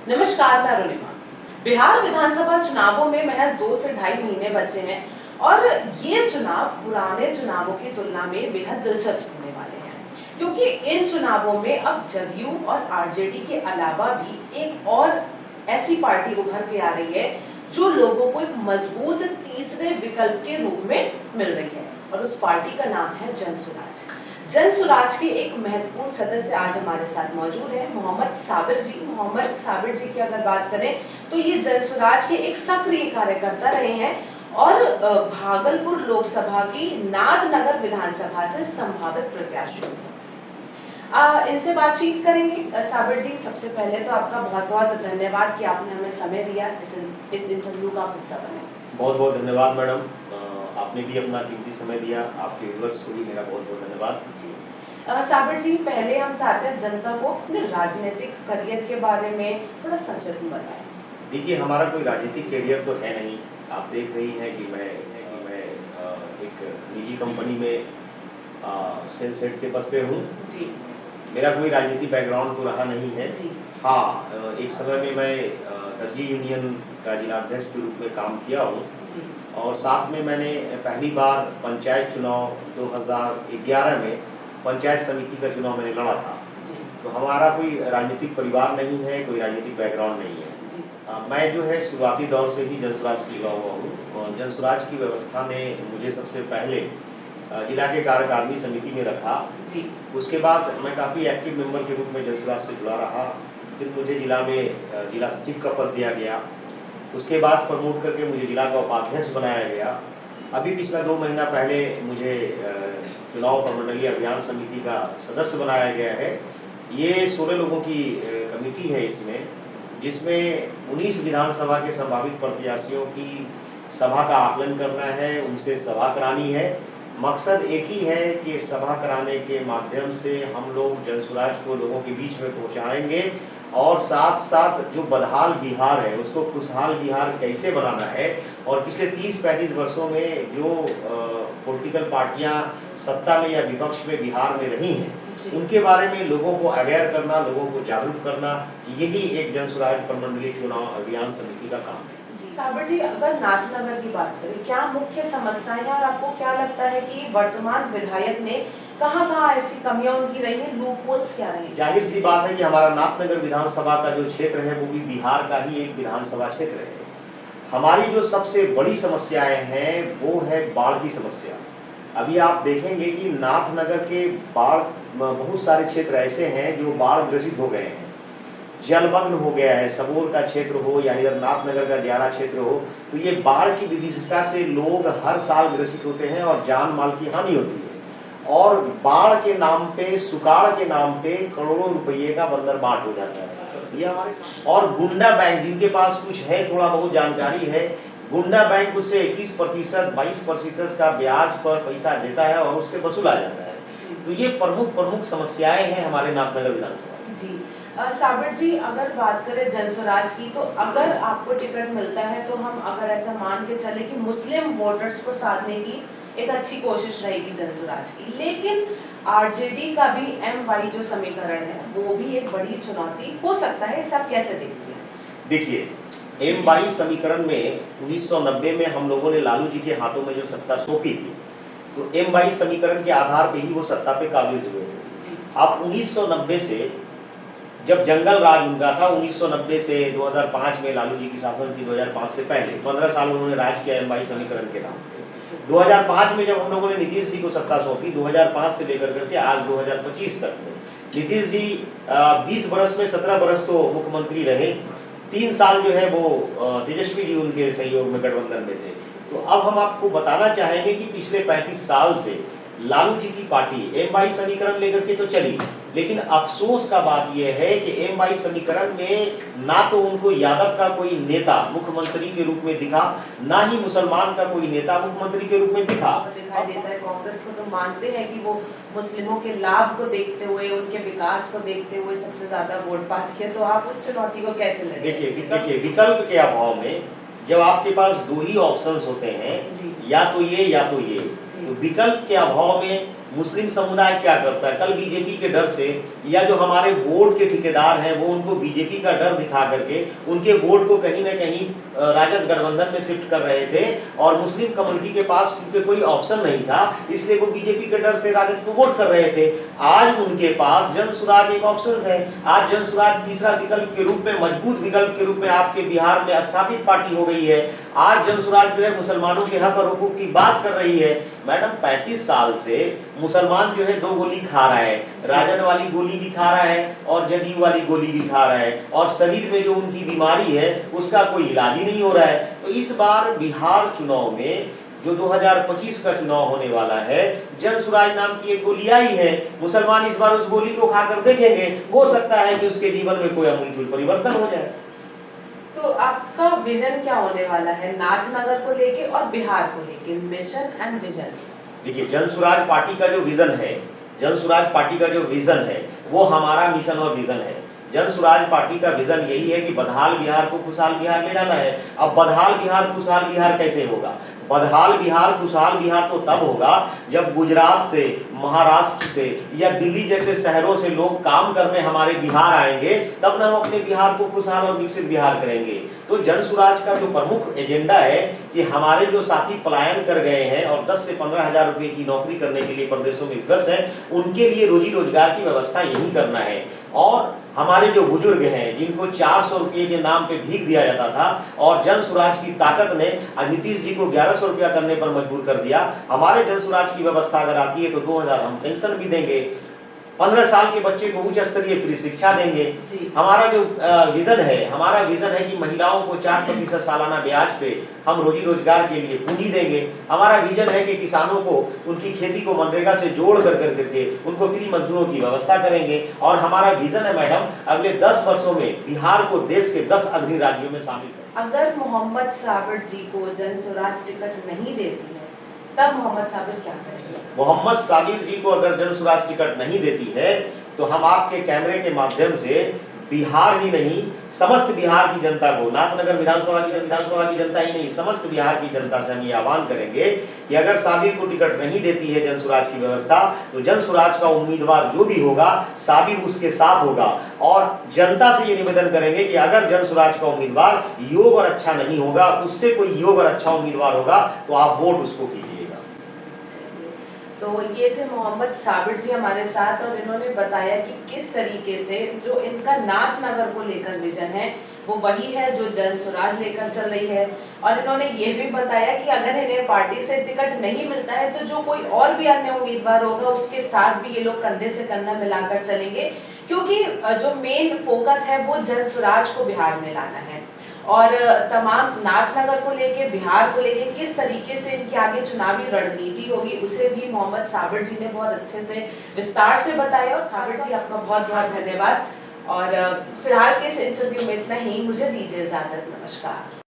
नमस्कार, मैं अरुणिमा। बिहार विधानसभा चुनावों में महज 2 से ढाई महीने बचे हैं और ये चुनाव पुराने चुनावों की तुलना में बेहद दिलचस्प होने वाले हैं, क्योंकि इन चुनावों में अब जदयू और आरजेडी के अलावा भी एक और ऐसी पार्टी उभर के आ रही है जो लोगों को एक मजबूत तीसरे विकल्प के रूप में मिल रही है, और उस पार्टी का नाम है जनसुराज। जनसुराज के एक महत्वपूर्ण सदस्य आज हमारे साथ मौजूद है, मोहम्मद साबिर जी। मोहम्मद साबिर जी की अगर बात करें तो ये जनसुराज के एक सक्रिय कार्यकर्ता रहे हैं और भागलपुर लोकसभा की नाथनगर विधानसभा से संभावित प्रत्याशी हो सकते हैं। इनसे बातचीत करेंगे। साबिर जी, सबसे पहले तो आपका बहुत बहुत धन्यवाद कि आपने हमें समय दिया इस इंटरव्यू का हिस्सा बने। बहुत बहुत धन्यवाद मैडम, आपने भी अपना कीमती समय दिया। आपके व्यूअर्स को भी मेरा बहुत बहुत धन्यवाद जी। साबिर जी, पहले हम चाहते हैं जनता को अपने राजनीतिक करियर के बारे में थोड़ा संक्षिप्त में बताएं। देखिए, हमारा कोई राजनीतिक करियर तो है नहीं। आप देख रही हैं कि मैं एक निजी कंपनी में सेल्स हेड के पद पे हूँ जी। मेरा कोई राजनीतिक बैकग्राउंड तो रहा नहीं है जी। हाँ, एक समय में मैं दर्जी यूनियन का जिलाध्यक्ष के रूप में काम किया हूँ और साथ में मैंने पहली बार पंचायत चुनाव 2011 में पंचायत समिति का चुनाव मैंने लड़ा था। तो हमारा कोई राजनीतिक परिवार नहीं है, कोई राजनीतिक बैकग्राउंड नहीं है। मैं जो है शुरुआती दौर से ही जनसुराज से जुड़ा हुआ हूँ और जनसुराज की व्यवस्था ने मुझे सबसे पहले जिला के कार्यकारिणी समिति में रखा। उसके बाद मैं काफ़ी एक्टिव मेंबर के रूप में जनसुराज से जुड़ा रहा। फिर मुझे जिला सचिव का पद दिया गया। उसके बाद प्रमोट करके मुझे जिला का उपाध्यक्ष बनाया गया। अभी पिछला 2 महीना पहले मुझे चुनाव प्रमंडलीय अभियान समिति का सदस्य बनाया गया है। ये 16 लोगों की कमेटी है इसमें, जिसमें 19 विधानसभा के संभावित प्रत्याशियों की सभा का आकलन करना है, उनसे सभा करानी है। मकसद एक ही है कि सभा कराने के माध्यम से हम लोग जनसुराज को लोगों के बीच में पहुंचाएंगे और साथ साथ जो बदहाल बिहार है उसको खुशहाल बिहार कैसे बनाना है। और पिछले 30-35 वर्षों में जो पॉलिटिकल पार्टियां सत्ता में या विपक्ष में बिहार में रही हैं उनके बारे में लोगों को अवेयर करना, लोगों को जागरूक करना, यही एक जनसुराज प्रमंडलीय चुनाव अभियान समिति का काम है। साबिर जी, अगर नाथनगर की बात करें, क्या मुख्य समस्याएं हैं और आपको क्या लगता है कि वर्तमान विधायक ने कहां-कहां ऐसी कमियां उनकी रही हैं, लूप होल्स क्या रहे? जाहिर सी बात है कि हमारा नाथनगर विधानसभा का जो क्षेत्र है वो भी बिहार का ही एक विधानसभा क्षेत्र है। हमारी जो सबसे बड़ी समस्याएं हैं वो है बाढ़ की समस्या। अभी आप देखेंगे कि नाथनगर के बहुत सारे क्षेत्र ऐसे हैं जो बाढ़ ग्रसित हो गए हैं, जलमग्न हो गया है। सबौर का क्षेत्र हो या इधर नाथनगर का दियारा क्षेत्र हो, तो ये बाढ़ की विभीषिका से लोग हर साल ग्रसित होते हैं और जान माल की हानि होती है। और बाढ़ के नाम पे, सुकाड़ के नाम पे करोड़ों रुपये का बंदरबाट हो जाता है ये हमारे। और गुंडा बैंक, जिनके पास कुछ है, थोड़ा बहुत जानकारी है, गुंडा बैंक उससे 21%, 22% का ब्याज पर पैसा देता है और उससे वसूला जाता है। तो ये प्रमुख समस्याएं हैं हमारे नाथनगर विधानसभा जी। साबिर जी, अगर बात करें जनसुराज की, तो अगर आपको टिकट मिलता है तो हम अगर ऐसा मान के चले कि मुस्लिम वोटर्स को साधने की एक अच्छी कोशिश रहेगी जनसुराज की, लेकिन आरजेडी का भी MY जो समीकरण है वो भी एक बड़ी चुनौती हो सकता है, इसे आप कैसे देखते हैं? देखिए, MY समीकरण में 1990 में हम लोगों ने लालू जी के हाथों में जो सत्ता सौंपी थी, तो MY समीकरण के आधार पे ही वो सत्ता पे काबिज हुए थे। अब 1990 से जब जंगल राज उनका था, 1990 से 2005 में लालू जी की शासन थी, 2005 से पहले 15 साल उन्होंने राज किया MY समीकरण के नाम पे। 2005 में जब हम लोगों ने नीतीश जी को सत्ता सौंपी, 2005 से लेकर करके आज 2025 तक में नीतीश जी 20 बरस में 17 बरस तो मुख्यमंत्री रहे, 3 साल जो है वो तेजस्वी जी उनके सहयोग में गठबंधन में थे। तो अब हम आपको बताना चाहेंगे कि पिछले 35 साल से लालू जी की पार्टी MY समीकरण लेकर के तो चली, लेकिन अफसोस का बात यह है कि MY समीकरण में ना तो उनको यादव का कोई नेता मुख्यमंत्री के रूप में दिखा, ना ही मुसलमान का कोई नेता मुख्यमंत्री के रूप में दिखा। दिखाई देता है कांग्रेस को तो मानते हैं कि वो मुस्लिमों के लाभ को देखते हुए, उनके विकास को देखते हुए सबसे ज्यादा वोट पाती है, तो आप उस चुनौती को कैसे लड़ेंगे? देखिए, विकल्प के अभाव में जब आपके पास 2 ही ऑप्शंस होते हैं, या तो ये या तो ये, तो विकल्प के अभाव में मुस्लिम समुदाय क्या करता है, कल बीजेपी के डर से या जो हमारे वोट के ठेकेदार हैं वो उनको बीजेपी का डर दिखा करके उनके वोट को कहीं ना कहीं राजद गठबंधन में शिफ्ट कर रहे थे, और मुस्लिम कम्युनिटी के पास क्योंकि कोई ऑप्शन नहीं था इसलिए वो बीजेपी के डर से राजद को वोट कर रहे थे। आज उनके पास जन सुराज एक ऑप्शन है। आज जन सुराज तीसरा विकल्प के रूप में, मजबूत विकल्प के रूप में आपके बिहार में स्थापित पार्टी हो गई है। आज जन सुराज जो है मुसलमानों के हक और हुकूक की बात कर रही है। मैडम 35 साल से मुसलमान जो है 2 गोली खा रहा है, राजद वाली गोली भी खा रहा है और जदयू वाली गोली भी खा रहा है, और शरीर में जो उनकी बीमारी है उसका कोई इलाज ही नहीं हो रहा है। तो इस बार बिहार चुनाव में जो 2025 का चुनाव होने वाला है, जन सुराज नाम की एक गोली आई है। मुसलमान इस बार उस गोली को खाकर देखेंगे, हो सकता है कि उसके जीवन में कोई अमूलचूल परिवर्तन हो जाए। तो आपका विजन क्या होने वाला है नाथनगर को लेके और बिहार को लेके, मिशन एंड विजन? देखिए, जन सुराज पार्टी का जो विजन है, जन सुराज पार्टी का जो विजन है वो हमारा मिशन और विजन है। जन सुराज पार्टी का विजन यही है कि बदहाल बिहार को खुशहाल बिहार ले जाना है। अब बदहाल बिहार खुशहाल बिहार कैसे होगा? बदहाल बिहार खुशहाल बिहार तो तब होगा जब गुजरात से, महाराष्ट्र से या दिल्ली जैसे शहरों से लोग काम करने हमारे बिहार आएंगे, तब ना हम अपने बिहार को खुशहाल और विकसित बिहार करेंगे। तो जन सुराज का जो प्रमुख एजेंडा है कि हमारे जो साथी पलायन कर गए हैं और 10 से 15 हजार रुपए की नौकरी करने के लिए प्रदेशों में व्यस्त है, उनके लिए रोजी रोजगार की व्यवस्था यही करना है। और हमारे जो बुजुर्ग हैं जिनको 400 रुपये के नाम पे भीख दिया जाता था, और जन सुराज की ताकत ने नीतीश जी को 1100 रुपया करने पर मजबूर कर दिया। हमारे जन सुराज की व्यवस्था अगर आती है तो 2000 हम पेंशन भी देंगे, 15 साल के बच्चे को उच्च स्तरीय फ्री शिक्षा देंगे। हमारा जो विजन है, हमारा विजन है कि महिलाओं को 4% सालाना ब्याज पे हम रोजी रोजगार के लिए पूंजी देंगे। हमारा विजन है कि किसानों को उनकी खेती को मनरेगा से जोड़ कर करके उनको फ्री मजदूरों की व्यवस्था करेंगे। और हमारा विजन है मैडम, अगले 10 वर्षों में बिहार को देश के 10 अग्रणी राज्यों में शामिल करें। अगर मोहम्मद साबिर जी को जन सुराज टिकट नहीं देती है तब मोहम्मद साबिर क्या करेंगे? मोहम्मद साबिर जी को अगर जन सुराज टिकट नहीं देती है तो हम आपके कैमरे के माध्यम से बिहार ही नहीं, समस्त बिहार की जनता को, नाथनगर विधानसभा की जनता ही नहीं, समस्त बिहार की जनता से हम ये आह्वान करेंगे कि अगर साबिर को टिकट नहीं देती है जन सुराज की व्यवस्था, तो जन सुराज का उम्मीदवार जो भी होगा साबिर उसके साथ होगा। और जनता से ये निवेदन करेंगे कि अगर जन सुराज का उम्मीदवार योग और अच्छा नहीं होगा, उससे कोई योग और अच्छा उम्मीदवार होगा तो आप वोट उसको कीजिएगा। तो ये थे मोहम्मद साबिर जी हमारे साथ, और इन्होंने बताया कि किस तरीके से जो इनका नाथनगर को लेकर विजन है वो वही है जो जन सुराज लेकर चल रही है। और इन्होंने ये भी बताया कि अगर इन्हें पार्टी से टिकट नहीं मिलता है तो जो कोई और भी अन्य उम्मीदवार होगा उसके साथ भी ये लोग कंधे से कंधा मिलाकर चलेंगे, क्योंकि जो मेन फोकस है वो जन सुराज को बिहार में लाना है। और तमाम नाथनगर को लेके, बिहार को लेके किस तरीके से इनकी आगे चुनावी रणनीति होगी उसे भी मोहम्मद साबिर जी ने बहुत अच्छे से विस्तार से बताया। और साबिर जी आपका बहुत बहुत धन्यवाद। और फिलहाल के इस इंटरव्यू में इतना ही, मुझे दीजिए इजाजत, नमस्कार।